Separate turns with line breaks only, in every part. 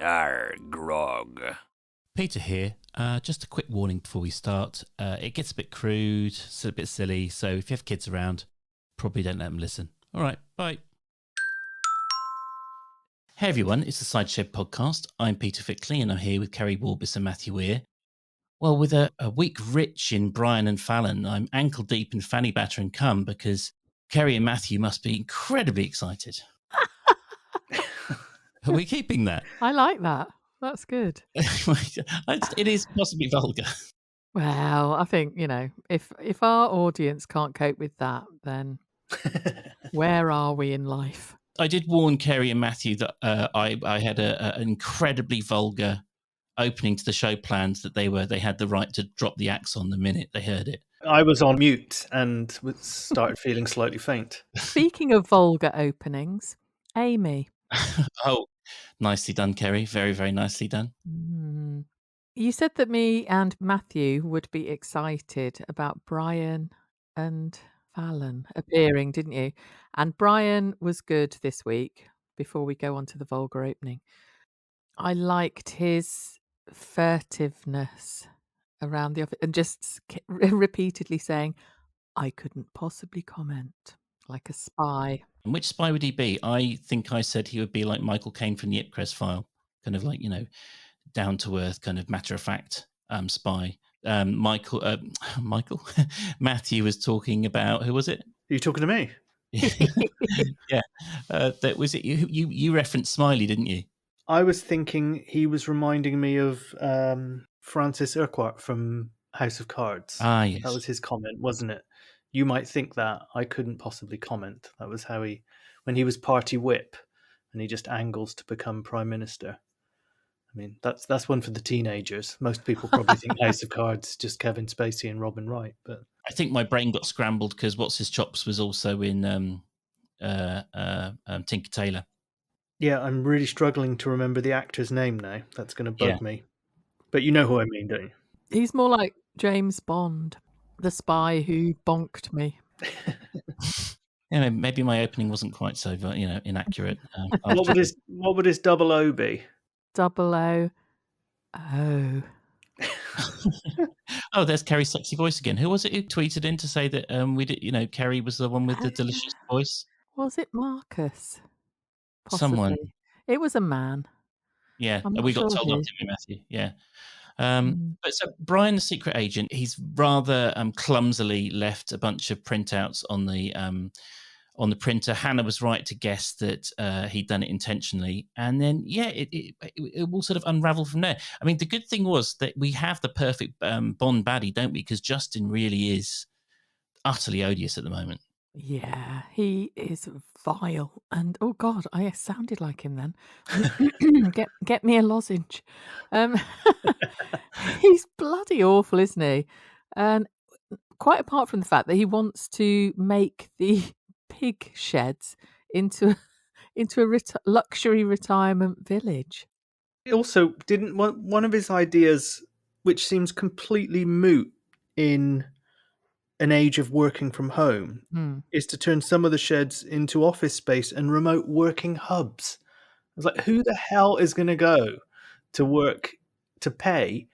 Arr, grog.
Peter here. Just a quick warning before we start. It gets a bit crude, it's a bit silly, so if you have kids around, probably don't let them listen. All right, bye. Hey everyone, it's the Sideshed podcast. I'm Peter Fickley and I'm here with Keri and Matthew Weir. Well, with a week rich in Brian and Fallon, I'm ankle deep in fanny batter and cum because Keri and Matthew must be incredibly excited. Are we keeping that?
I like that. That's good.
It is possibly vulgar.
Well, I think, if our audience can't cope with that, then where are we in life?
I did warn Keri and Matthew that I had an incredibly vulgar opening to the show plans, that they had the right to drop the axe on the minute they heard it.
I was on mute and started feeling slightly faint.
Speaking of vulgar openings, Amy.
Oh, nicely done, Keri. Very, very nicely done.
You said that me and Matthew would be excited about Brian and Fallon appearing, didn't you? And Brian was good this week, before we go on to the vulgar opening. I liked his furtiveness around the office and just repeatedly saying, I couldn't possibly comment, like a spy.
And which spy would he be? I think I said he would be like Michael Caine from the Ipcress File, kind of like, down to earth, kind of matter of fact spy. Michael Matthew was talking about, who was it?
Are you talking to me?
Yeah, that was it. You referenced Smiley, didn't you?
I was thinking he was reminding me of Francis Urquhart from House of Cards.
Ah, yes.
That was his comment, wasn't it? You might think that. I couldn't possibly comment. That was how when he was party whip and he just angles to become prime minister. I mean, that's one for the teenagers. Most people probably think House of Cards, just Kevin Spacey and Robin Wright. But
I think my brain got scrambled because What's His Chops was also in Tinker Tailor.
Yeah, I'm really struggling to remember the actor's name now. That's going to bug me. But you know who I mean, don't you?
He's more like James Bond, the spy who bonked me.
Yeah, maybe my opening wasn't quite so, inaccurate.
What would his double O be?
00.
Oh, there's Keri's sexy voice again. Who was it who tweeted in to say that Keri was the one with the delicious voice?
Was it Marcus? Possibly.
Someone.
It was a man.
Yeah, we got told off, didn't we, Matthew? Yeah. But so Brian, the secret agent, he's rather clumsily left a bunch of printouts on the printer. Hannah was right to guess that he'd done it intentionally, and then it will sort of unravel from there. I mean, the good thing was that we have the perfect Bond baddie, don't we? Because Justin really is utterly odious at the moment.
Yeah, he is vile, and oh god, I sounded like him then. Get me a lozenge. He's bloody awful, isn't he? And quite apart from the fact that he wants to make the pig sheds into a luxury retirement village.
Also, didn't one of his ideas, which seems completely moot in an age of working from home, is to turn some of the sheds into office space and remote working hubs. I was like, who the hell is going to go to pay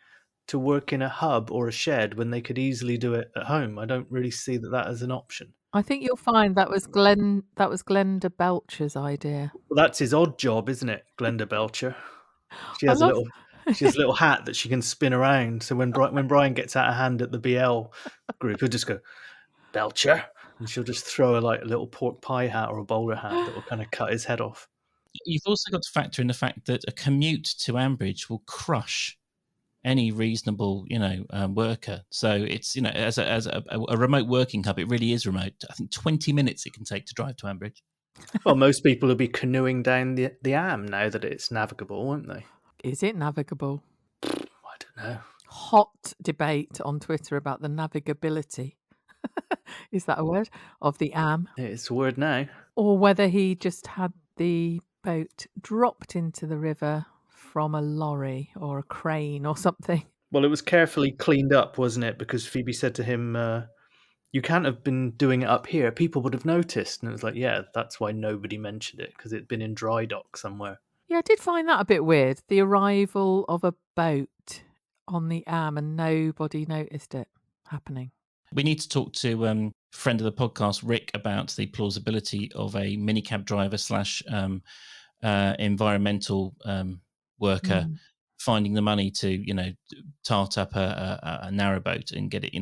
to work in a hub or a shed when they could easily do it at home? I don't really see that as an option.
I think you'll find that was Glenda Belcher's idea.
Well, that's his odd job, isn't it, Glenda Belcher? She has a little hat that she can spin around. So when Brian gets out of hand at the BL group, he'll just go, Belcher, and she'll just throw a little pork pie hat or a bowler hat that will kind of cut his head off.
You've also got to factor in the fact that a commute to Ambridge will crush any reasonable, worker. So it's, as a remote working hub, it really is remote. I think 20 minutes it can take to drive to Ambridge.
Well, most people will be canoeing down the Am now that it's navigable, won't they?
Is it navigable?
I don't know.
Hot debate on Twitter about the navigability. Is that a word? Of the Am.
It's a word now.
Or whether he just had the boat dropped into the river from a lorry or a crane or something.
Well, it was carefully cleaned up, wasn't it? Because Phoebe said to him, you can't have been doing it up here. People would have noticed. And it was like, yeah, that's why nobody mentioned it, because it'd been in dry dock somewhere.
Yeah, I did find that a bit weird. The arrival of a boat on the Am and nobody noticed it happening.
We need to talk to friend of the podcast, Rick, about the plausibility of a minicab driver / environmental worker finding the money to, tart up a narrowboat and get it,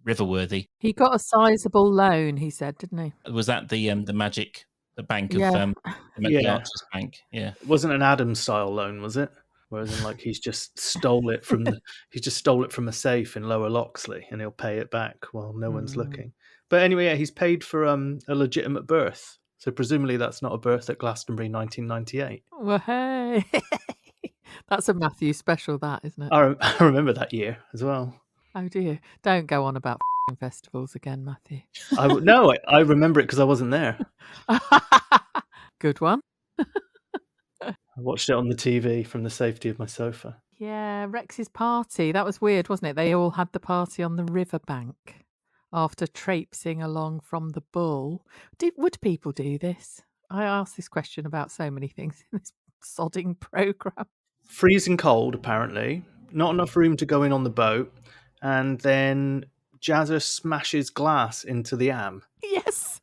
river-worthy.
He got a sizable loan, he said, didn't he?
Was that the magic, the bank of
Yeah.
the Archer's Bank? Yeah.
It wasn't an Adams-style loan, was it? Whereas in like he's just stole it from a safe in Lower Loxley, and he'll pay it back while no one's looking. But anyway, yeah, he's paid for a legitimate birth, so presumably that's not a birth at Glastonbury 1998.
Well, hey, that's a Matthew special, that, isn't it?
I remember that year as well.
Oh dear! Don't go on about festivals again, Matthew.
No, I remember it because I wasn't there.
Good one.
I watched it on the TV from the safety of my sofa.
Yeah, Rex's party. That was weird, wasn't it? They all had the party on the riverbank after traipsing along from the Bull. Would people do this? I asked this question about so many things in this sodding programme.
Freezing cold, apparently. Not enough room to go in on the boat. And then Jazzer smashes glass into the Am.
Yes.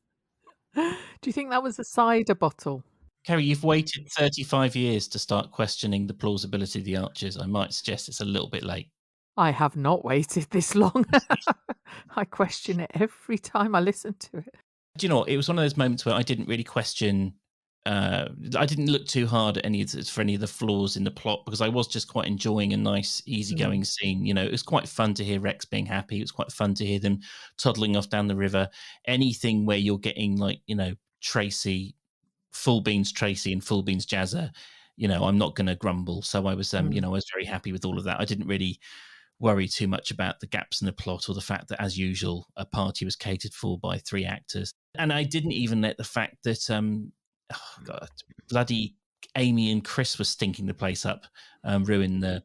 Do you think that was a cider bottle?
Keri, you've waited 35 years to start questioning the plausibility of the Archers. I might suggest it's a little bit late.
I have not waited this long. I question it every time I listen to it.
Do you know what? It was one of those moments where I didn't really question. I didn't look too hard at any of the flaws in the plot because I was just quite enjoying a nice, easygoing scene. It was quite fun to hear Rex being happy. It was quite fun to hear them toddling off down the river. Anything where you're getting Tracy, full beans Tracy and full beans Jazzer, I'm not going to grumble. So I was, I was very happy with all of that. I didn't really worry too much about the gaps in the plot or the fact that, as usual, a party was catered for by 3 actors. And I didn't even let the fact that bloody Amy and Chris were stinking the place up ruin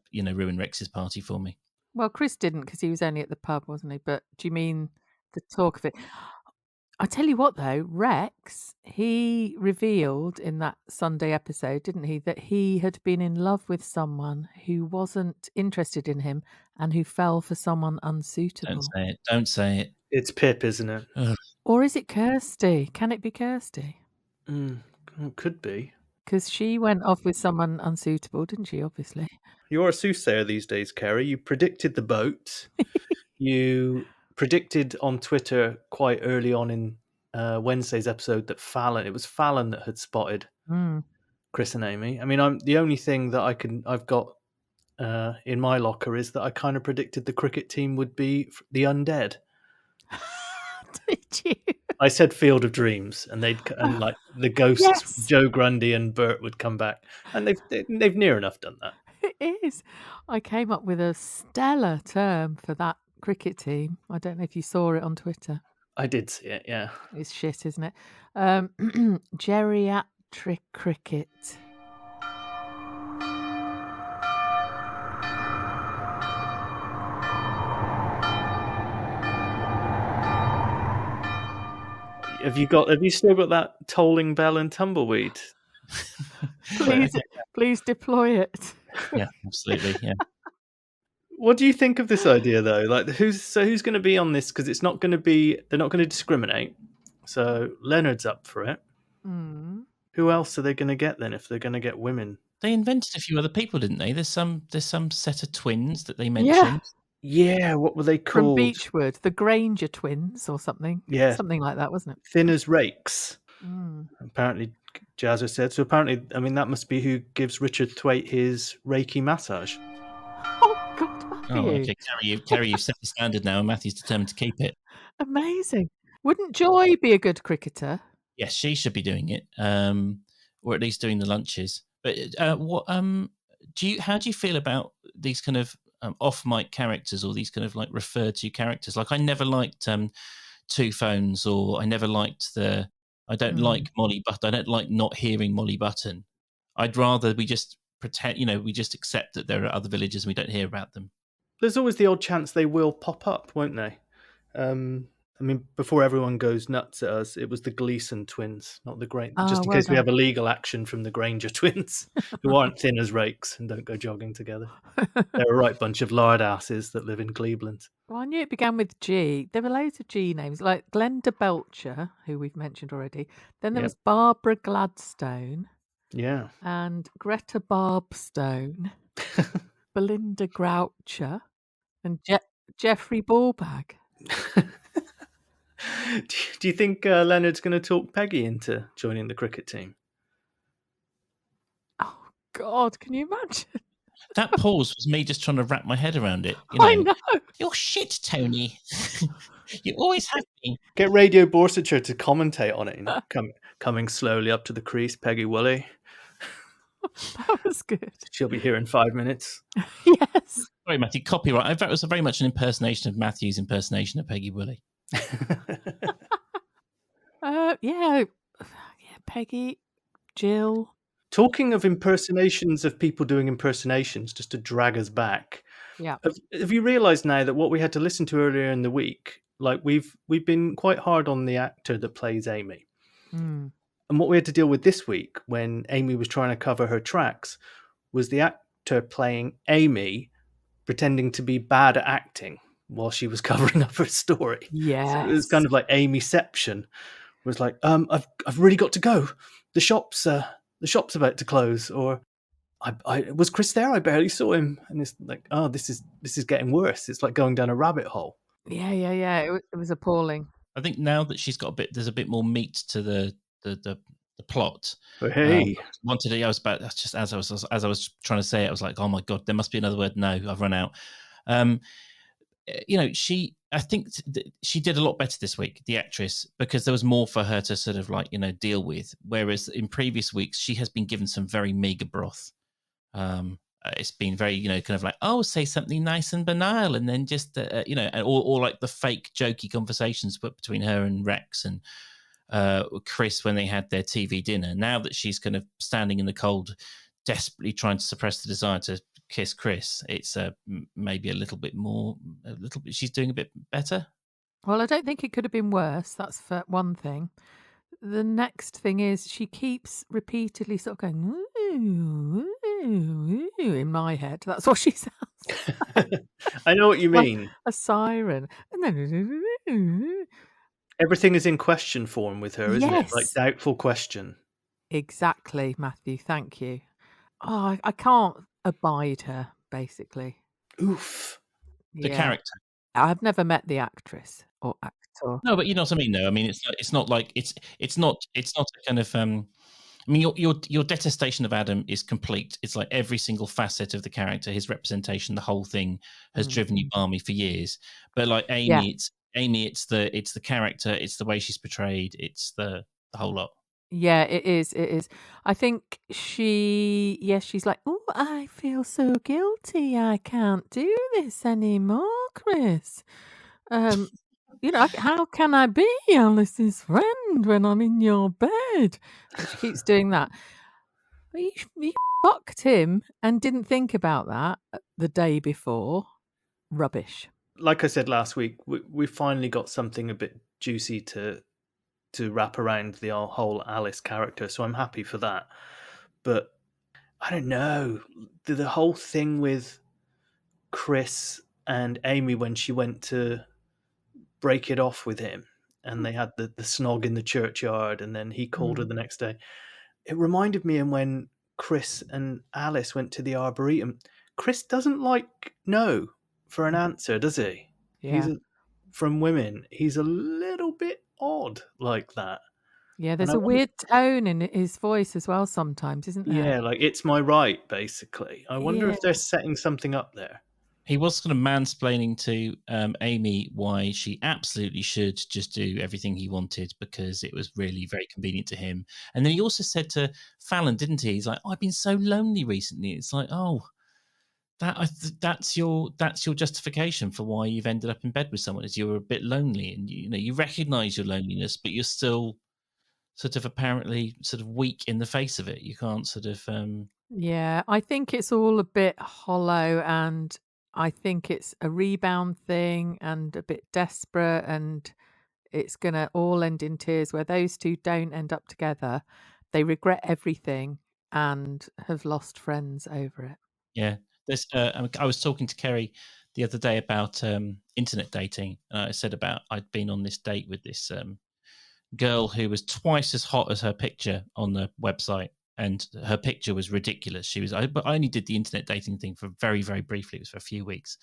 Rex's party for me.
Well, Chris didn't because he was only at the pub, wasn't he? But do you mean the talk of it? I tell you what, though, Rex, he revealed in that Sunday episode, didn't he, that he had been in love with someone who wasn't interested in him and who fell for someone unsuitable.
Don't say it.
It's Pip, isn't it?
Ugh.
Or is it Kirsty? Can it be Kirsty?
It could be.
Because she went off with someone unsuitable, didn't she, obviously?
You're a soothsayer these days, Keri. You predicted the boat. You predicted on Twitter quite early on in Wednesday's episode that it was Fallon that had spotted Chris and Amy. I mean, the only thing that I've got in my locker is that I kind of predicted the cricket team would be the undead.
Did you?
I said Field of Dreams, and like the ghosts,
yes.
Joe Grundy and Bert would come back, and they've near enough done that.
It is. I came up with a stellar term for that cricket team. I don't know if you saw it on Twitter.
I did see it, yeah.
It's shit, isn't it? Geriatric cricket.
Have you still got that tolling bell and tumbleweed?
Please deploy it.
Yeah, absolutely. Yeah.
What do you think of this idea, though? Like, who's going to be on this? Because they're not going to discriminate. So Leonard's up for it. Who else are they going to get then? If they're going to get women,
they invented a few other people, didn't they? There's some set of twins that they mentioned.
Yeah, what were they called?
From Beechwood, the Granger twins or something.
Yeah.
Something like that, wasn't it?
Thin as rakes. Apparently, Jazzer said. So apparently, I mean, that must be who gives Richard Thwaite his Reiki massage.
Oh, God, Matthew.
Oh, okay. Keri, you've set the standard now, and Matthew's determined to keep it.
Amazing. Wouldn't Joy be a good cricketer?
Yes, she should be doing it, or at least doing the lunches. But how do you feel about these kind of off-mic characters, or these kind of like referred to characters? Like, I never liked Two Phones, or I never liked I don't like Molly Button. I don't like not hearing Molly Button. I'd rather we just pretend, we just accept that there are other villages and we don't hear about them.
There's always the odd chance they will pop up, won't they? I I mean, before everyone goes nuts at us, it was the Gleason twins, not the Granger. Just in
well
case we
done.
have a legal action from the Granger twins, who aren't thin as rakes and don't go jogging together. They're a right bunch of lard asses that live in Cleveland.
Well, I knew it began with G. There were loads of G names, like Glenda Belcher, who we've mentioned already. Then there
Yep.
was Barbara Gladstone
Yeah.
and Greta Barbstone, Belinda Groucher, and Jeffrey Ballbag.
Do you think Leonard's going to talk Peggy into joining the cricket team?
Oh, God, can you imagine?
That pause was me just trying to wrap my head around it. You know,
I know.
You're shit, Tony. You always have been.
Get Radio Borsetshire to commentate on it. You know, coming slowly up to the crease, Peggy Woolley.
That was good.
She'll be here in 5 minutes.
Yes.
Sorry, Matthew. Copyright. That was very much an impersonation of Matthew's impersonation of Peggy Woolley.
Yeah, Peggy, Jill.
Talking of impersonations of people doing impersonations, just to drag us back.
Yeah.
Have you realised now that what we had to listen to earlier in the week, like we've been quite hard on the actor that plays Amy.
Mm.
And what we had to deal with this week when Amy was trying to cover her tracks was the actor playing Amy pretending to be bad at acting while she was covering up her story.
Yes.
So it was kind of like Amyception. It was like, I've really got to go. The shop's about to close. Or I was Chris there? I barely saw him. And it's like, oh, this is getting worse. It's like going down a rabbit hole.
Yeah. It was appalling.
I think now that she's got there's a bit more meat to the plot.
But hey,
I was about just as I was trying to say it, I was like, oh my God, there must be another word. No, I've run out. I think she did a lot better this week, the actress, because there was more for her to sort of deal with. Whereas in previous weeks, she has been given some very meager broth. It's been very, kind of like, oh, say something nice and banal, and then just, or like the fake jokey conversations put between her and Rex and Chris when they had their TV dinner. Now that she's kind of standing in the cold, desperately trying to suppress the desire to kiss Chris, it's maybe a little bit. She's doing a bit better.
Well, I don't think it could have been worse. That's for one thing. The next thing is she keeps repeatedly sort of going ooh, ooh, ooh, in my head. That's what she sounds like.
I know what you mean.
A siren. And then
everything is in question form with her, isn't it? Like doubtful question.
Exactly, Matthew. Thank you. Oh, I can't abide her, basically.
Oof.
The character.
I've never met the actress or actor.
No, but you know what I mean, though. I mean, it's not like it's not a kind of. I mean, your detestation of Adam is complete. It's like every single facet of the character, his representation, the whole thing has driven you balmy for years. But like Amy, it's the character, it's the way she's portrayed, it's the whole lot.
Yeah, it is. It is. I think she's like, oh, I feel so guilty. I can't do this anymore, Chris. How can I be Alice's friend when I'm in your bed? And she keeps doing that. But you fucked him and didn't think about that the day before. Rubbish.
Like I said last week, we finally got something a bit juicy to wrap around the whole Alice character, so I'm happy for that. But I don't know, the whole thing with Chris and Amy when she went to break it off with him and they had the snog in the churchyard and then he called her the next day. It reminded me of when Chris and Alice went to the Arboretum. Chris doesn't like no for an answer, does he?
Yeah.
From women, he's a little bit odd like that.
Yeah, there's a weird tone in his voice as well sometimes, isn't there?
Yeah, like it's my right, basically. I wonder if they're setting something up there.
He was kind of mansplaining to Amy why she absolutely should just do everything he wanted because it was really very convenient to him. And then he also said to Fallon, didn't he? He's like, I've been so lonely recently. It's like, oh, that's your justification for why you've ended up in bed with someone is you're a bit lonely and you recognize your loneliness, but you're still sort of apparently sort of weak in the face of it. You can't sort of.
Yeah, I think it's all a bit hollow and I think it's a rebound thing and a bit desperate and it's going to all end in tears where those two don't end up together. They regret everything and have lost friends over it.
Yeah. I was talking to Keri the other day about internet dating. I said about I'd been on this date with this girl who was twice as hot as her picture on the website, and her picture was ridiculous. But I only did the internet dating thing for very, very briefly. It was for a few weeks.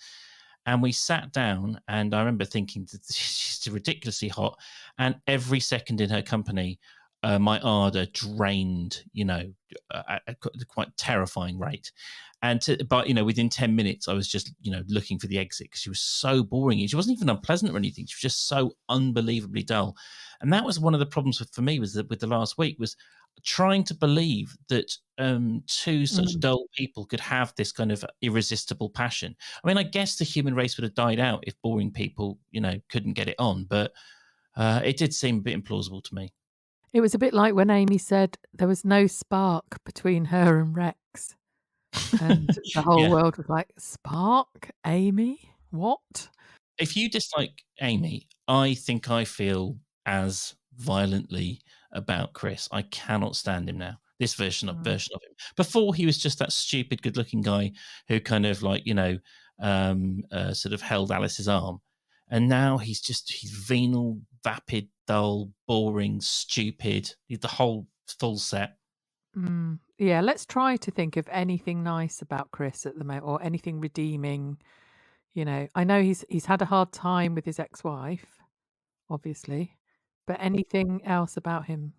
And we sat down, and I remember thinking that she's ridiculously hot. And every second in her company, my ardor drained, at a quite terrifying rate. But within 10 minutes, I was just, looking for the exit because she was so boring. She wasn't even unpleasant or anything. She was just so unbelievably dull. And that was one of the problems for me with the last week, was trying to believe that two such dull people could have this kind of irresistible passion. I mean, I guess the human race would have died out if boring people, couldn't get it on. But it did seem a bit implausible to me.
It was a bit like when Amy said there was no spark between her and Rex. And the whole world was like, spark? Amy? What?
If you dislike Amy, I think I feel as violently about Chris. I cannot stand him now. This version of him. Before, he was just that stupid, good-looking guy who kind of sort of held Alice's arm. And now he's venal, vapid, dull, boring, stupid. The whole full set.
Yeah, let's try to think of anything nice about Chris at the moment, or anything redeeming. I know he's had a hard time with his ex-wife, obviously, but anything else about him?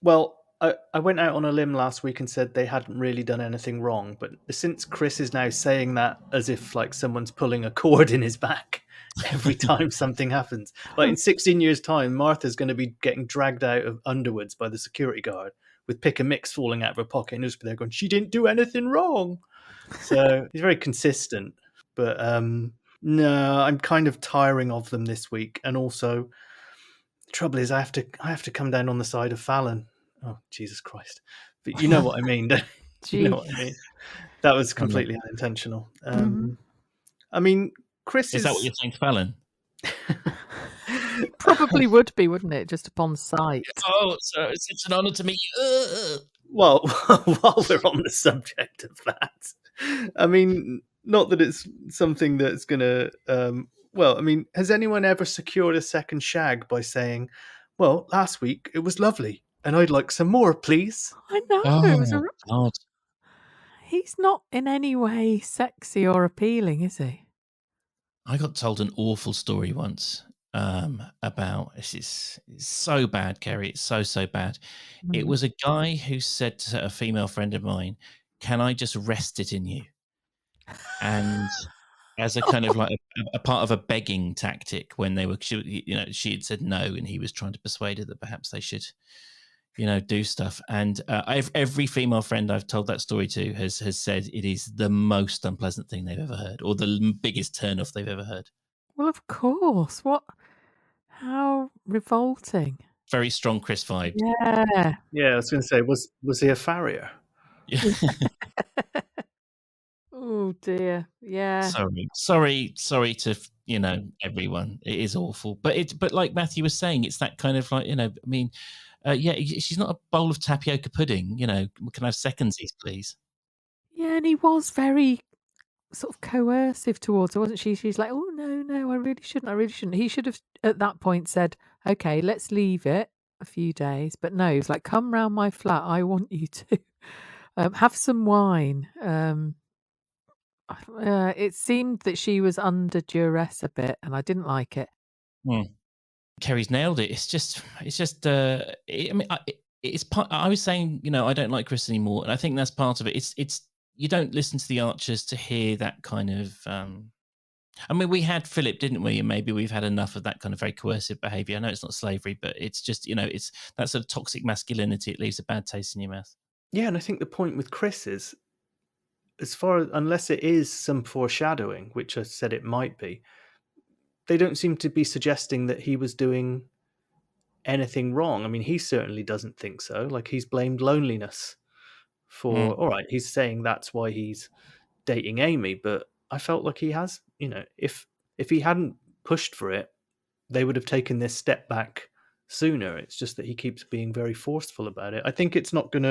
Well, I went out on a limb last week and said they hadn't really done anything wrong, but since Chris is now saying that as if like someone's pulling a cord in his back every time something happens, like in 16 years' time, Martha's going to be getting dragged out of Underwoods by the security guard with pick and mix falling out of her pocket, and he'll just be there going, "She didn't do anything wrong." So he's very consistent, but no, I'm kind of tiring of them this week, and also the trouble is I have to come down on the side of Fallon. Oh, Jesus Christ. But you know what I mean. You know what I mean? That was completely unintentional. I mean, Chris
is that what you're saying to Fallon?
Probably would be, wouldn't it? Just upon sight.
Oh, so it's such an honour to meet you.
Well, while we're on the subject of that, I mean, not that it's something that's going to... well, I mean, has anyone ever secured a second shag by saying, "Well, last week it was lovely, and I'd like some more, please"?
I know.
God.
He's not in any way sexy or appealing, is he?
I got told an awful story once about... It's so bad, Keri. It's so bad. It was a guy who said to a female friend of mine, "Can I just rest it in you?" And as a kind of like a part of a begging tactic, when she had said no, and he was trying to persuade her that perhaps they should, do stuff. And every female friend I've told that story to has said it is the most unpleasant thing they've ever heard, or the biggest turn-off they've ever heard.
Well, of course. How revolting.
Very strong Chris vibe.
Yeah, I was going to say, was he a farrier?
Yeah.
Oh dear. Yeah.
Sorry to everyone. It is awful, but like Matthew was saying, it's that kind of like I mean, she's not a bowl of tapioca pudding. Can I have secondsies, please?
Yeah, and he was very sort of coercive towards her, wasn't she? She's like, "Oh no, I really shouldn't. He should have at that point said, "Okay, let's leave it a few days." But no, he was like, "Come round my flat. I want you to have some wine." It seemed that she was under duress a bit, and I didn't like it.
Keri's nailed it. It's just. It's part. I was saying, I don't like Chris anymore, and I think that's part of it. It's. You don't listen to the Archers to hear that kind of. I mean, we had Philip, didn't we? And maybe we've had enough of that kind of very coercive behaviour. I know it's not slavery, but it's just, it's that sort of toxic masculinity. It leaves a bad taste in your mouth.
Yeah, and I think the point with Chris is, unless it is some foreshadowing, which I said it might be, they don't seem to be suggesting that he was doing anything wrong. I mean, he certainly doesn't think so. Like, he's blamed loneliness for... All right, he's saying that's why he's dating Amy, but I felt like he has, if he hadn't pushed for it, they would have taken this step back sooner. It's just that he keeps being very forceful about it. I think he's not going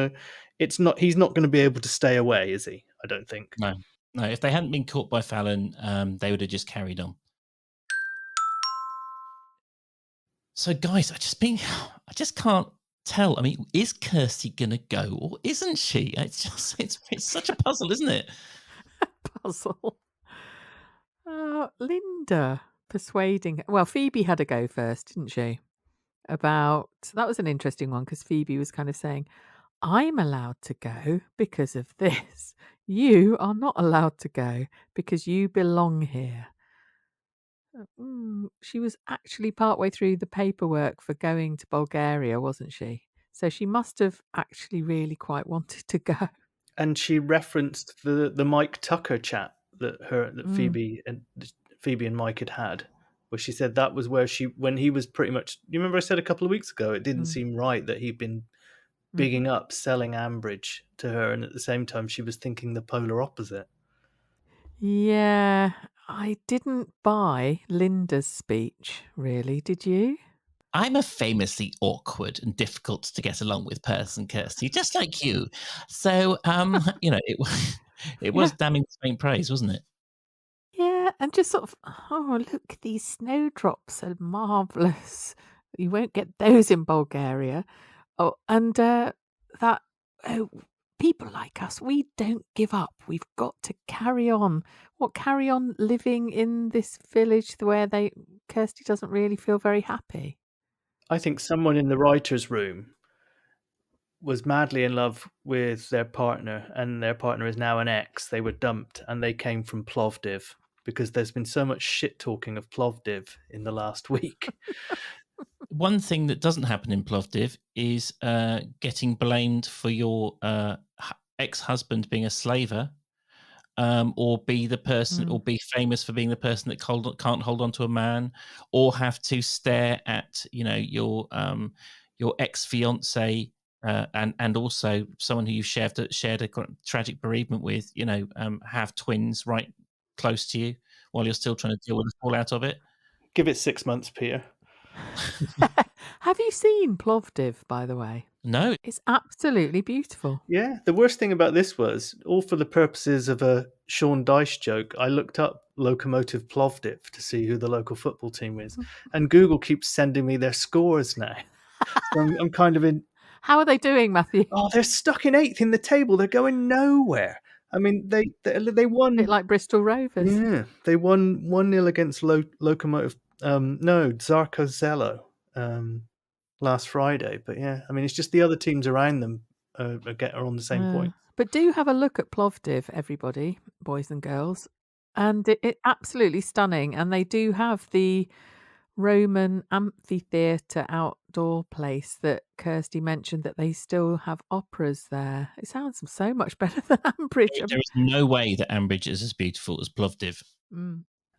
to be able to stay away, is he? I don't think.
No. If they hadn't been caught by Fallon, they would have just carried on. So, guys, I just can't tell. I mean, is Kirsty gonna go or isn't she? It's such a puzzle, isn't it?
Puzzle. Linda persuading. Well, Phoebe had a go first, didn't she? That was an interesting one because Phoebe was kind of saying, "I'm allowed to go because of this. You are not allowed to go because you belong here." She was actually partway through the paperwork for going to Bulgaria, wasn't she? So she must have actually really quite wanted to go.
And she referenced the Mike Tucker chat that Phoebe and Mike had, where she said that was where when he was pretty much. You remember I said a couple of weeks ago it didn't seem right that he'd been bigging up selling Ambridge to her, and at the same time she was thinking the polar opposite.
Yeah, I didn't buy Linda's speech, really. Did you?
I'm a famously awkward and difficult to get along with person, Kirsty, just like you. So, it was damning faint praise, wasn't it?
Yeah, and just sort of, look, these snowdrops are marvellous. You won't get those in Bulgaria. Oh, and people like us, we don't give up. We've got to carry on. Carry on living in this village where Kirsty doesn't really feel very happy.
I think someone in the writer's room was madly in love with their partner, and their partner is now an ex. They were dumped, and they came from Plovdiv because there's been so much shit talking of Plovdiv in the last week.
One thing that doesn't happen in Plovdiv is getting blamed for your ex-husband being a slaver, or be the person, or be famous for being the person that can't hold on to a man, or have to stare at your ex-fiance and also someone who you shared a tragic bereavement with, have twins right close to you while you're still trying to deal with the fallout of it.
Give it 6 months, Peter.
Have you seen Plovdiv, by the way?
No.
It's absolutely beautiful.
Yeah, the worst thing about this was, all for the purposes of a Sean Dyche joke, I looked up Lokomotiv Plovdiv to see who the local football team is, and Google keeps sending me their scores now. So I'm kind of in...
How are they doing, Matthew?
Oh, they're stuck in 8th in the table. They're going nowhere. I mean, they won...
A bit like Bristol Rovers.
Yeah, they won 1-0 against Lokomotiv... Zarko Zelo last Friday. But yeah, I mean, it's just the other teams around them are on the same point.
But do have a look at Plovdiv, everybody, boys and girls. And it's absolutely stunning. And they do have the Roman amphitheatre outdoor place that Kirsty mentioned, that they still have operas there. It sounds so much better than Ambridge.
There is no way that Ambridge is as beautiful as Plovdiv.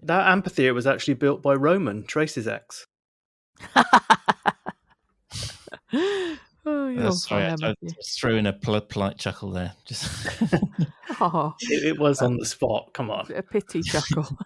That amphitheatre was actually built by Roman, Tracy's ex.
Sorry, I threw in a polite chuckle there. Just
it was on the spot. Come on,
a pity chuckle.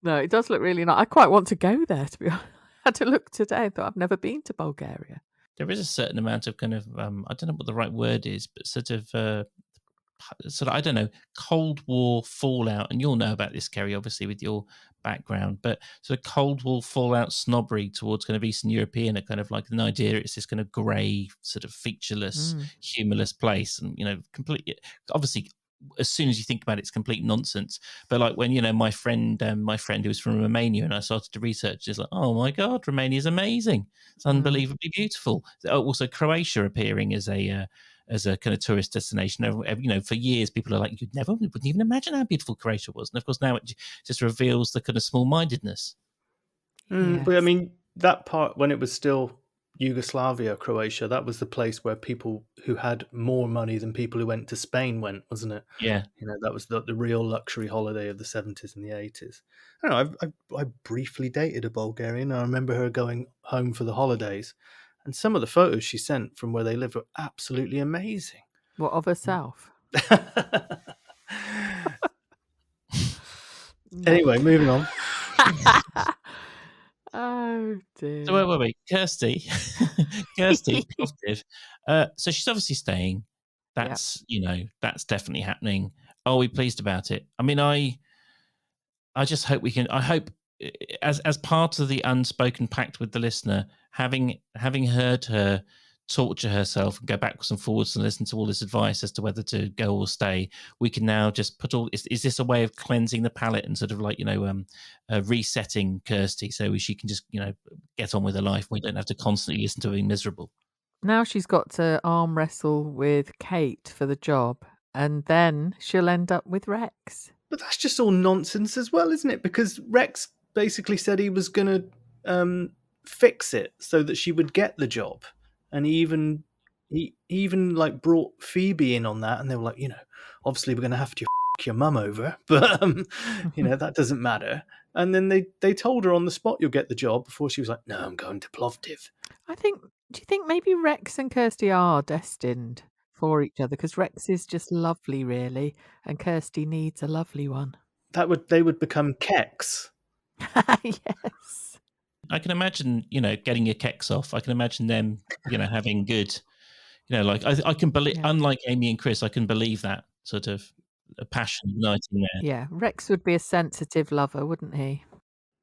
No, it does look really nice. I quite want to go there, to be honest. I had to look today. I thought I've never been to Bulgaria.
There is a certain amount of kind of I don't know what the right word is, but sort of I don't know, Cold War fallout, and you'll know about this, Keri, obviously with your background, but sort of Cold War fallout snobbery towards kind of Eastern European, a kind of like an idea it's this kind of grey, sort of featureless, humourless place, and completely, obviously, as soon as you think about it, it's complete nonsense. But like when my friend who was from Romania, and I started to research, it's like, oh my god, Romania is amazing, it's unbelievably beautiful. Also, Croatia appearing as a kind of tourist destination. For years, people are like, wouldn't even imagine how beautiful Croatia was. And of course, now it just reveals the kind of small-mindedness.
Yes.
But I mean, that part, when it was still Yugoslavia, Croatia, that was the place where people who had more money than people who went to Spain went, wasn't it?
Yeah.
That was the real luxury holiday of the 70s and the 80s. I don't know, I briefly dated a Bulgarian. I remember her going home for the holidays, and some of the photos she sent from where they live were absolutely amazing.
What, of herself?
Anyway, moving on.
Oh dear.
So where were we? Kirsty. Kirsty, positive. So she's obviously staying. That's that's definitely happening. Are we pleased about it? I mean, I just hope we can. I hope as part of the unspoken pact with the listener, having heard her torture herself and go backwards and forwards and listen to all this advice as to whether to go or stay, we can now just put all. Is this a way of cleansing the palate and sort of like resetting Kirsty so she can just get on with her life? We don't have to constantly listen to her being miserable.
Now she's got to arm wrestle with Kate for the job, and then she'll end up with Rex.
But that's just all nonsense as well, isn't it? Because Rex basically said he was going to fix it so that she would get the job, and he even like brought Phoebe in on that, and they were like, obviously we're going to have to f*** your mum over, but that doesn't matter. And then they told her on the spot you'll get the job before she was like, no, I'm going to Plovdiv.
Do you think maybe Rex and Kirsty are destined for each other? Because Rex is just lovely, really, and Kirsty needs a lovely one.
They would become Kex.
Yes.
I can imagine, getting your keks off. I can imagine them, having good, like I can believe, unlike Amy and Chris, I can believe that sort of a passion igniting there.
Yeah, Rex would be a sensitive lover, wouldn't he?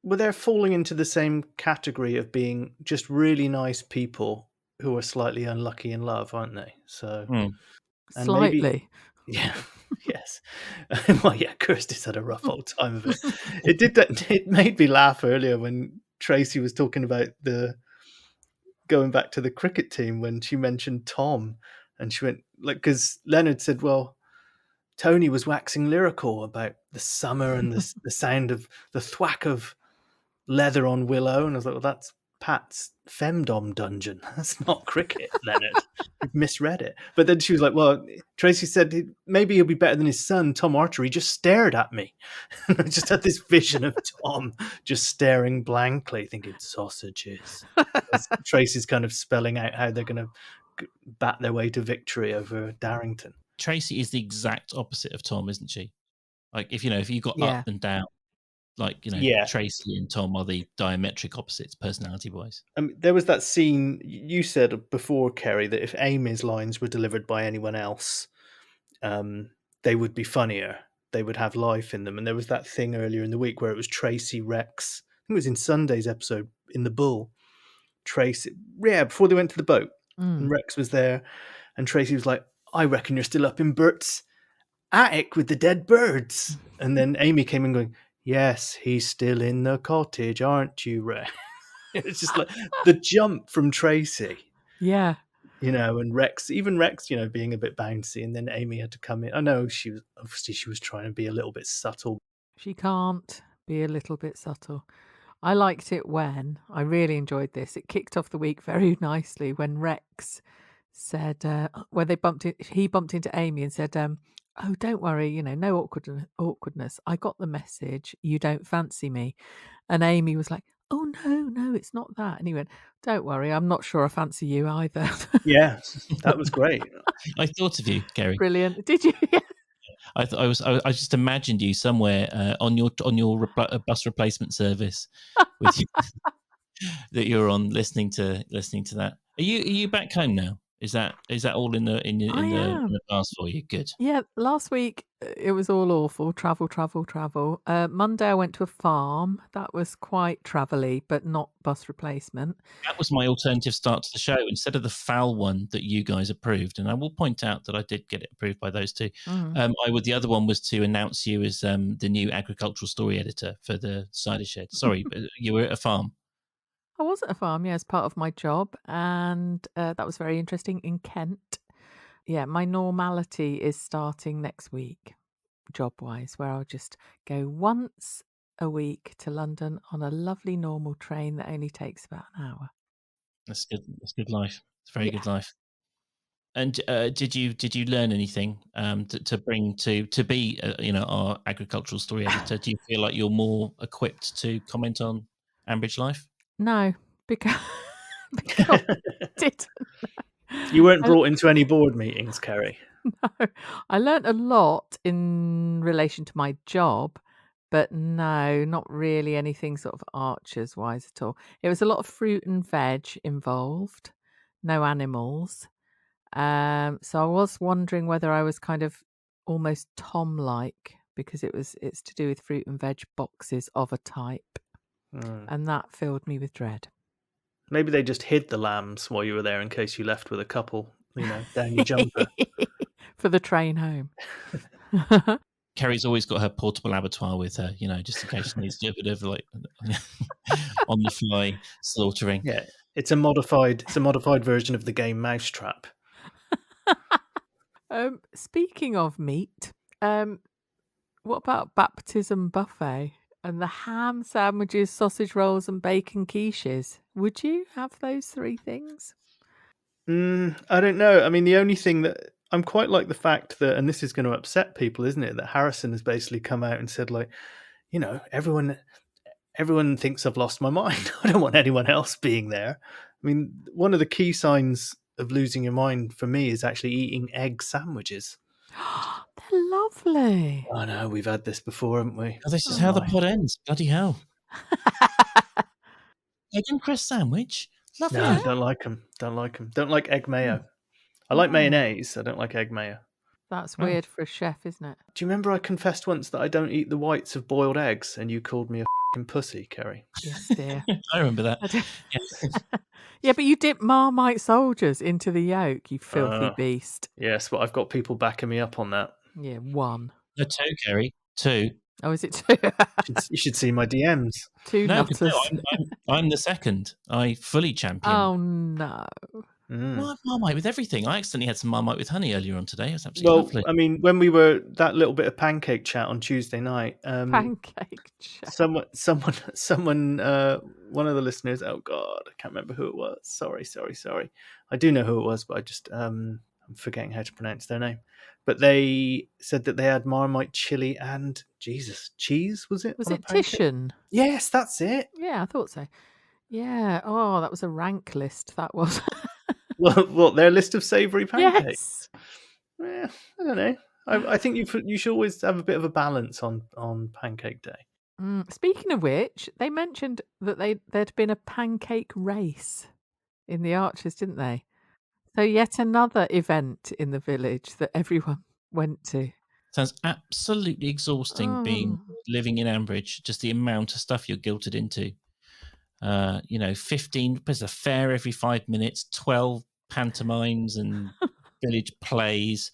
Well, they're falling into the same category of being just really nice people who are slightly unlucky in love, aren't they? So,
slightly.
Yeah. Yes. Well, yeah, Kirsty's had a rough old time of it. It made me laugh earlier when Tracy was talking about going back to the cricket team when she mentioned Tom, and she went because Leonard said, well, Tony was waxing lyrical about the summer and the sound of the thwack of leather on willow, and I was like, well, that's Pat's femdom dungeon. That's not cricket, Leonard. You've misread it. But then she was like, well, Tracy said maybe he'll be better than his son, Tom Archer. He just stared at me. And I just had this vision of Tom just staring blankly, thinking sausages. Tracy's kind of spelling out how they're going to bat their way to victory over Darrington.
Tracy is the exact opposite of Tom, isn't she? Like if you got up and down, Tracy and Tom are the diametric opposites personality-wise.
There was that scene you said before, Keri, that if Amy's lines were delivered by anyone else, they would be funnier. They would have life in them. And there was that thing earlier in the week where it was Tracy, Rex. I think it was in Sunday's episode in The Bull. Tracy, before they went to the boat, and Rex was there, and Tracy was like, I reckon you're still up in Bert's attic with the dead birds. And then Amy came in going, yes, he's still in the cottage, aren't you, Ray? It's just like the jump from Tracy.
Yeah.
And Rex, being a bit bouncy, and then Amy had to come in. I know she was trying to be a little bit subtle.
She can't be a little bit subtle. I liked it I really enjoyed this. It kicked off the week very nicely when Rex said, when he bumped into Amy and said, oh, don't worry, no awkwardness. I got the message. You don't fancy me. And Amy was like, oh, no, it's not that. And he went, don't worry, I'm not sure I fancy you either.
Yeah, that was great.
I thought of you, Keri.
Brilliant. Did you?
I just imagined you somewhere on your bus replacement service with you, that you're on listening to that. Are you back home now? Is that all in the past for you? Good.
Yeah, last week it was all awful. Travel. Monday I went to a farm. That was quite travelly, but not bus replacement.
That was my alternative start to the show instead of the foul one that you guys approved. And I will point out that I did get it approved by those two. The other one was to announce you as the new agricultural story editor for the Cider Shed. Sorry, but you were at a farm.
I was at a farm, as part of my job, and that was very interesting in Kent. Yeah, my normality is starting next week, job-wise, where I'll just go once a week to London on a lovely normal train that only takes about an hour.
That's good. That's good life. It's a very good life. And did you learn anything to bring to be our agricultural story editor? Do you feel like you're more equipped to comment on Ambridge life?
No, because I didn't.
You weren't brought into any board meetings, Keri.
No, I learnt a lot in relation to my job, But no, not really anything sort of Archers wise at all. It was a lot of fruit and veg involved, no animals. So I was wondering whether I was kind of almost Tom-like because it's to do with fruit and veg boxes of a type, and that filled me with dread.
Maybe they just hid the lambs while you were there in case you left with a couple, down your jumper.
For the train home.
Keri's always got her portable abattoir with her, just in case she needs to do a bit of like on the fly slaughtering.
Yeah, it's a modified version of the game Mousetrap.
Speaking of meat, what about baptism buffet and the ham sandwiches, sausage rolls, and bacon quiches? Would you have those three things?
I don't know. I mean, the only thing that I'm quite like the fact that, and this is going to upset people, isn't it? That Harrison has basically come out and said, like, everyone thinks I've lost my mind. I don't want anyone else being there. I mean, one of the key signs of losing your mind for me is actually eating egg sandwiches.
They're lovely.
I know, we've had this before, haven't we?
Oh, this is how the pod ends. Bloody hell. Egg and crust sandwich? Lovely.
No, don't like them. Don't like egg mayo. I like mayonnaise. I don't like egg mayo.
That's weird for a chef, isn't it?
Do you remember I confessed once that I don't eat the whites of boiled eggs and you called me a f***ing pussy, Keri?
Yes, dear.
I remember that.
Yeah, but you dip Marmite soldiers into the yolk, you filthy beast.
Yes, but I've got people backing me up on that.
Yeah, one.
No, two, Keri. Two.
Oh, is it two?
You should see my DMs.
Two nutters.
I'm the second. I fully champion.
Oh, no.
Well, I have Marmite with everything. I accidentally had some Marmite with honey earlier on today. It was absolutely lovely.
I mean, when we were that little bit of pancake chat on Tuesday night,
pancake chat.
Someone, one of the listeners. Oh God, I can't remember who it was. Sorry. I do know who it was, but I just I'm forgetting how to pronounce their name. But they said that they had Marmite chili and cheese. Was it?
Was it Titian?
Yes, that's it.
Yeah, I thought so. Yeah. Oh, that was a rank list. That was.
Well, their list of savoury pancakes.
Yes.
I don't know. I think you should always have a bit of a balance on Pancake Day.
Speaking of which, they mentioned that there'd been a pancake race in the Archers, didn't they? So yet another event in the village that everyone went to.
Sounds absolutely exhausting living in Ambridge, just the amount of stuff you're guilted into. 15, there's a fair every 5 minutes, 12 pantomimes and village plays.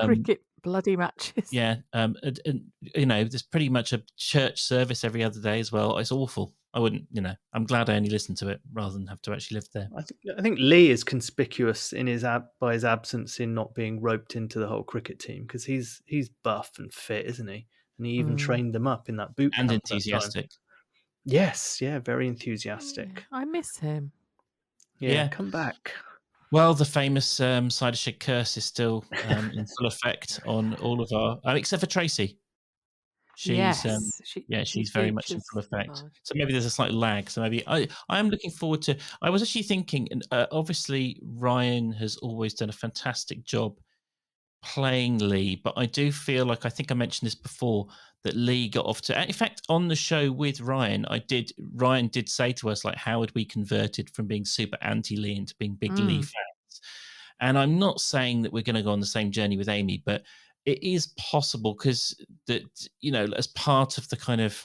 Cricket bloody matches.
Yeah. There's pretty much a church service every other day as well. It's awful. I wouldn't, I'm glad I only listened to it rather than have to actually live there.
I think Lee is conspicuous in by his absence in not being roped into the whole cricket team because he's buff and fit, isn't he? And he even trained them up in that boot camp.
And enthusiastic.
Yes, yeah, very enthusiastic.
I miss him.
Yeah, come back.
Well, the famous cider shed curse is still in full effect on all of our, except for Tracy. She's she's very much in full effect. So maybe there's a slight lag. So maybe I am looking forward to. I was actually thinking, obviously Ryan has always done a fantastic job playing Lee, but I do feel like I think I mentioned this before that Lee got off to. In fact, on the show with Ryan, Ryan did say to us like, how had we converted from being super anti-Lee into being big Lee fans? And I'm not saying that we're going to go on the same journey with Amy, but it is possible because that as part of the kind of.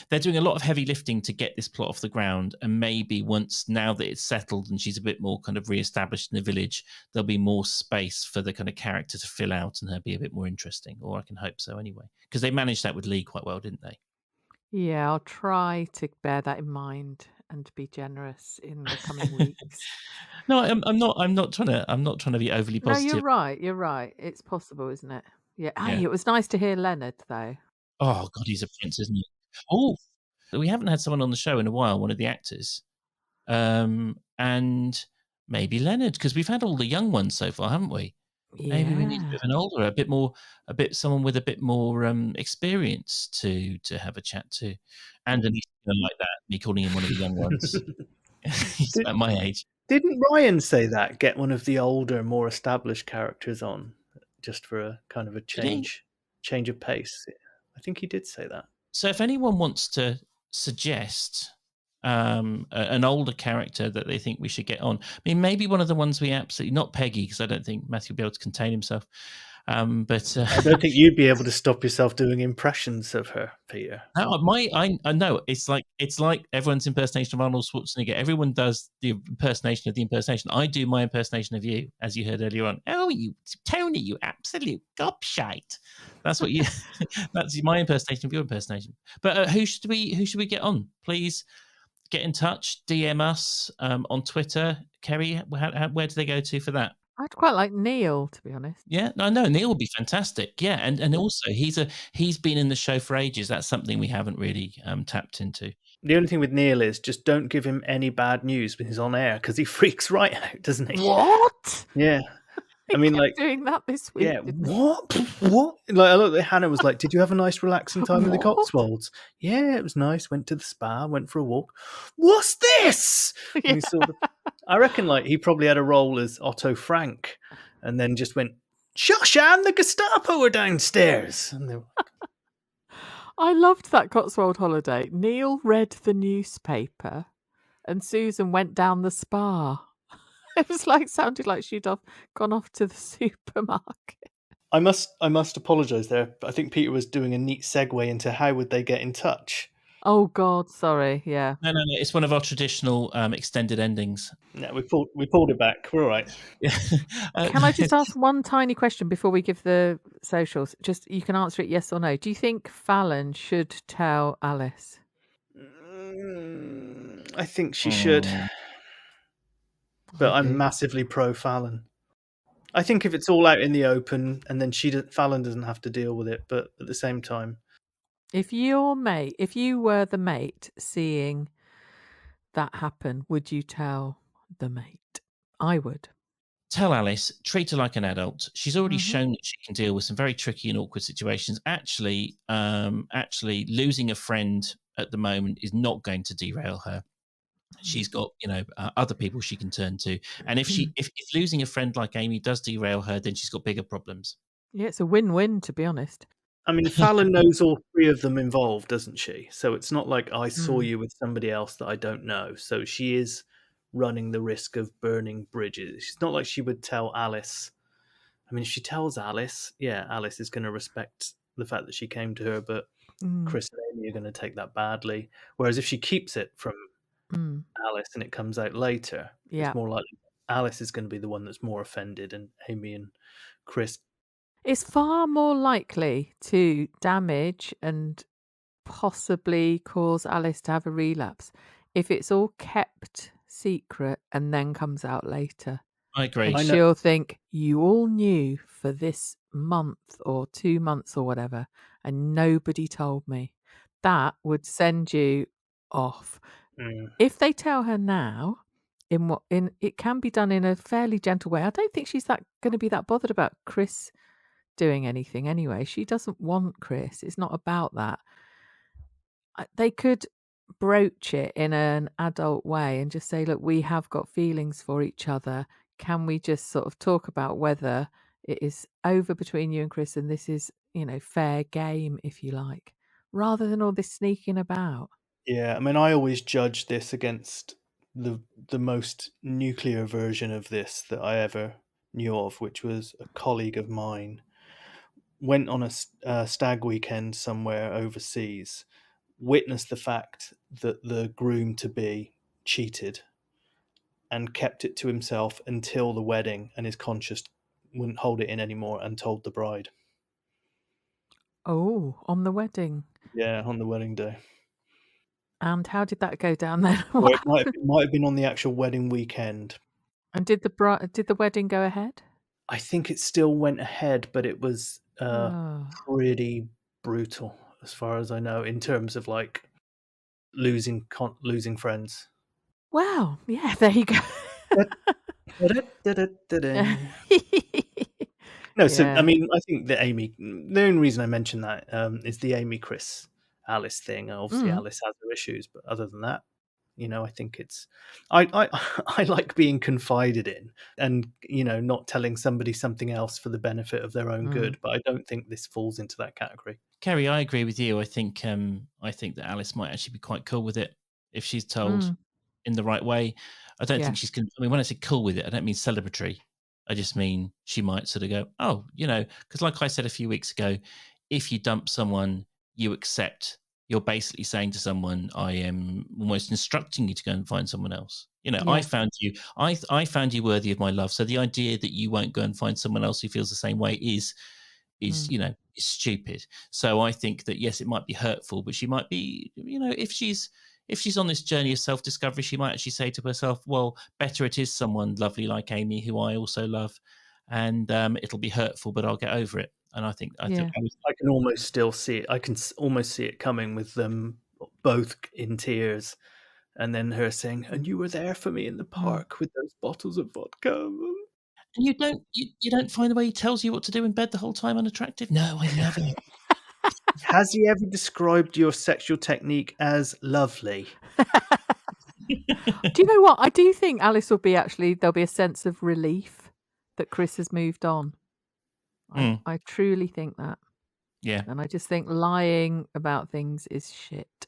They're doing a lot of heavy lifting to get this plot off the ground, and maybe now that it's settled and she's a bit more kind of re-established in the village, there'll be more space for the kind of character to fill out and her be a bit more interesting, or I can hope so anyway, because they managed that with Lee quite well, didn't they?
Yeah, I'll try to bear that in mind and be generous in the coming weeks.
No, I'm not trying to be overly positive.
No, you're right. It's possible, isn't it? Yeah. Hey, it was nice to hear Leonard though.
Oh God, he's a prince, isn't he? Oh, we haven't had someone on the show in a while, one of the actors, and maybe Leonard, because we've had all the young ones so far, haven't we? Yeah. Maybe we need a bit of an older, someone with a bit more experience to have a chat to. And he's like that, me calling him one of the young ones. He's at my age.
Didn't Ryan say that? Get one of the older, more established characters on, just for a kind of a change of pace. I think he did say that.
So if anyone wants to suggest an older character that they think we should get on, I mean, maybe one of the ones we absolutely, not Peggy, because I don't think Matthew will be able to contain himself. But
I don't think you'd be able to stop yourself doing impressions of her, Peter.
No, I know it's like everyone's impersonation of Arnold Schwarzenegger. Everyone does the impersonation of the impersonation. I do my impersonation of you, as you heard earlier on. Oh, you Tony, you absolute gobshite. That's what you. That's my impersonation of your impersonation. But who should we get on? Please get in touch. DM us on Twitter. Keri, where do they go to for that?
I'd quite like Neil, to be honest.
Yeah, I know Neil would be fantastic. Yeah, and also he's been in the show for ages. That's something we haven't really tapped into.
The only thing with Neil is just don't give him any bad news when he's on air, because he freaks right out, doesn't he?
What?
Yeah. I mean, like
doing that this week.
Yeah, what? Like, I looked at Hannah was like, "Did you have a nice, relaxing time in the Cotswolds?" Yeah, it was nice. Went to the spa. Went for a walk. What's this? And he sort of, I reckon, like he probably had a role as Otto Frank, and then just went, "Shoshan, the Gestapo are downstairs." And they were like,
I loved that Cotswold holiday. Neil read the newspaper, and Susan went down the spa. It was sounded like she'd gone off to the supermarket.
I must apologise there. I think Peter was doing a neat segue into how would they get in touch.
Oh God, sorry. Yeah.
No. It's one of our traditional extended endings.
No, we pulled it back. We're all right.
Yeah.
Can I just ask one tiny question before we give the socials? Just you can answer it yes or no. Do you think Fallon should tell Alice?
I think she should. But I'm massively pro Fallon. I think if it's all out in the open, and then Fallon doesn't have to deal with it, but at the same time,
if you were the mate seeing that happen, would you tell the mate? I would.
Tell Alice, treat her like an adult. She's already shown that she can deal with some very tricky and awkward situations. Actually, losing a friend at the moment is not going to derail her. She's got, other people she can turn to, and if losing a friend like Amy does derail her, then she's got bigger problems.
Yeah, it's a win-win, to be honest.
I mean, Fallon knows all three of them involved, doesn't she? So it's not like I saw you with somebody else that I don't know. So she is running the risk of burning bridges. It's not like she would tell Alice. I mean, if she tells Alice, yeah, Alice is going to respect the fact that she came to her, but Chris and Amy are going to take that badly. Whereas if she keeps it from Alice and it comes out later, it's more likely Alice is going to be the one that's more offended, and Amy and Chris.
It's far more likely to damage and possibly cause Alice to have a relapse if it's all kept secret and then comes out later.
I agree.
And she'll think, you all knew for this month or 2 months or whatever, and nobody told me. That would send you off. If they tell her now, it can be done in a fairly gentle way. I don't think she's going to be that bothered about Chris doing anything anyway. She doesn't want Chris. It's not about that. They could broach it in an adult way and just say, look, we have got feelings for each other. Can we just sort of talk about whether it is over between you and Chris, and this is, fair game, if you like, rather than all this sneaking about.
Yeah, I mean, I always judge this against the most nuclear version of this that I ever knew of, which was a colleague of mine went on a stag weekend somewhere overseas, witnessed the fact that the groom-to-be cheated, and kept it to himself until the wedding, and his conscience wouldn't hold it in anymore, and told the bride.
Oh, on the wedding?
Yeah, on the wedding day.
And how did that go down then?
Well, it might have been on the actual wedding weekend.
And did the wedding go ahead?
I think it still went ahead, but it was pretty brutal, as far as I know, in terms of losing friends.
Wow, yeah, there you go.
No, so I mean, I think that Amy. The only reason I mention that is the Amy, Chris, Alice thing. Obviously, Alice has her issues, but other than that, I think I I like being confided in, and not telling somebody something else for the benefit of their own good. But I don't think this falls into that category.
Keri, I agree with you. I think that Alice might actually be quite cool with it if she's told in the right way. I don't think she's. I mean, when I say cool with it, I don't mean celebratory. I just mean she might sort of go, oh, because like I said a few weeks ago, if you dump someone, you accept. You're basically saying to someone, I am almost instructing you to go and find someone else. I found you. I found you worthy of my love. So the idea that you won't go and find someone else who feels the same way is is stupid. So I think that yes, it might be hurtful, but she might be, if she's on this journey of self-discovery, she might actually say to herself, well, better it is someone lovely like Amy, who I also love, and it'll be hurtful, but I'll get over it. And I think
I can almost still see it. I can almost see it coming with them both in tears, and then her saying, "And you were there for me in the park with those bottles of vodka."
And you don't find the way he tells you what to do in bed the whole time unattractive? No, I never.
Has he ever described your sexual technique as lovely?
Do you know what? I do think Alice will be there'll be a sense of relief that Chris has moved on. I truly think that.
Yeah.
And I just think lying about things is shit.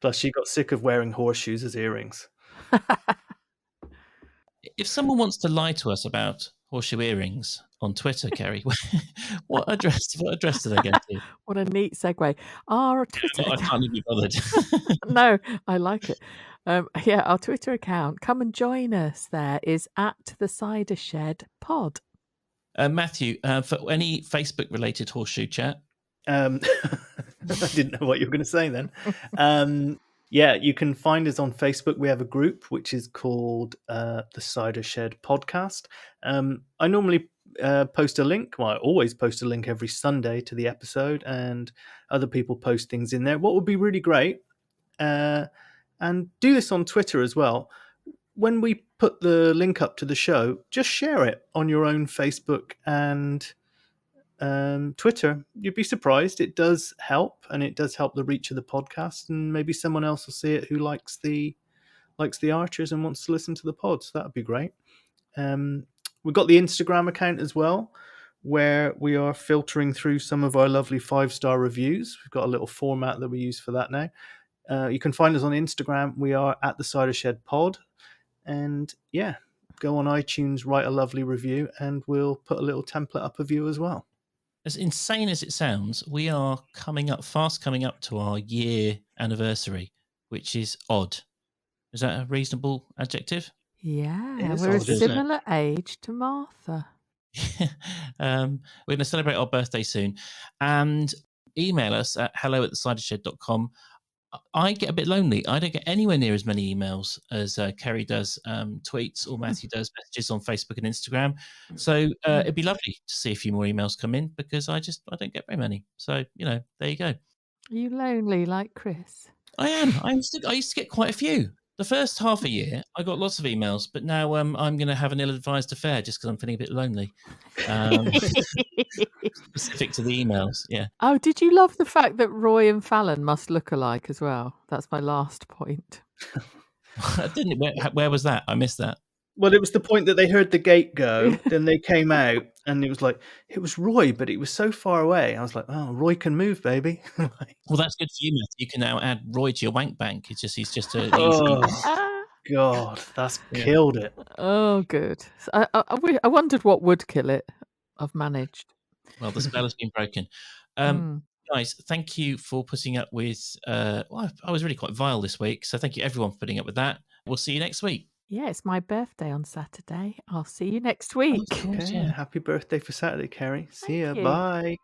Plus, she got sick of wearing horseshoes as earrings.
If someone wants to lie to us about horseshoe earrings on Twitter, Keri, what address do they get to?
What a neat segue. Our Twitter
I can't even be bothered.
No, I like it. Our Twitter account, come and join us there, is @thecidershed_pod.
Matthew, for any Facebook-related horseshoe chat?
I didn't know what you were going to say then. You can find us on Facebook. We have a group which is called the Cider Shed Podcast. I normally post a link. Well, I always post a link every Sunday to the episode, and other people post things in there. What would be really great, and do this on Twitter as well, when we put the link up to the show, just share it on your own Facebook and Twitter. You'd be surprised. It does help, and it does help the reach of the podcast, and maybe someone else will see it who likes the Archers and wants to listen to the pod. So that would be great. We've got the Instagram account as well, where we are filtering through some of our lovely 5-star reviews. We've got a little format that we use for that now. You can find us on Instagram. We are @the Cider Shed Pod. And go on iTunes, write a lovely review, and we'll put a little template up of you as well.
As insane as it sounds, we are fast coming up to our year anniversary, which is odd. Is that a reasonable adjective?
Yeah, we're a similar age to Martha.
We're going to celebrate our birthday soon. And email us at hello@thecidershed.com. I get a bit lonely. I don't get anywhere near as many emails as Keri does tweets, or Matthew does messages on Facebook and Instagram. So it'd be lovely to see a few more emails come in, because I don't get very many. So, there you go.
Are you lonely like Chris?
I am. I used to get quite a few. The first half a year, I got lots of emails, but now I'm going to have an ill-advised affair just because I'm feeling a bit lonely. Specific to the emails, yeah.
Oh, did you love the fact that Roy and Fallon must look alike as well? That's my last point.
Didn't it? Where was that? I missed that.
Well, it was the point that they heard the gate go, then they came out, and it was like, it was Roy, but it was so far away. I was like, oh, Roy can move, baby.
Well, that's good for you, Matt. You can now add Roy to your wank bank. He's just easy.
God, that's killed it.
Oh, good. I wondered what would kill it. I've managed.
Well, the spell has been broken. Guys, thank you for putting up with... I was really quite vile this week, so thank you everyone for putting up with that. We'll see you next week.
Yeah, it's my birthday on Saturday. I'll see you next week.
Okay, happy birthday for Saturday, Keri. See ya. Bye.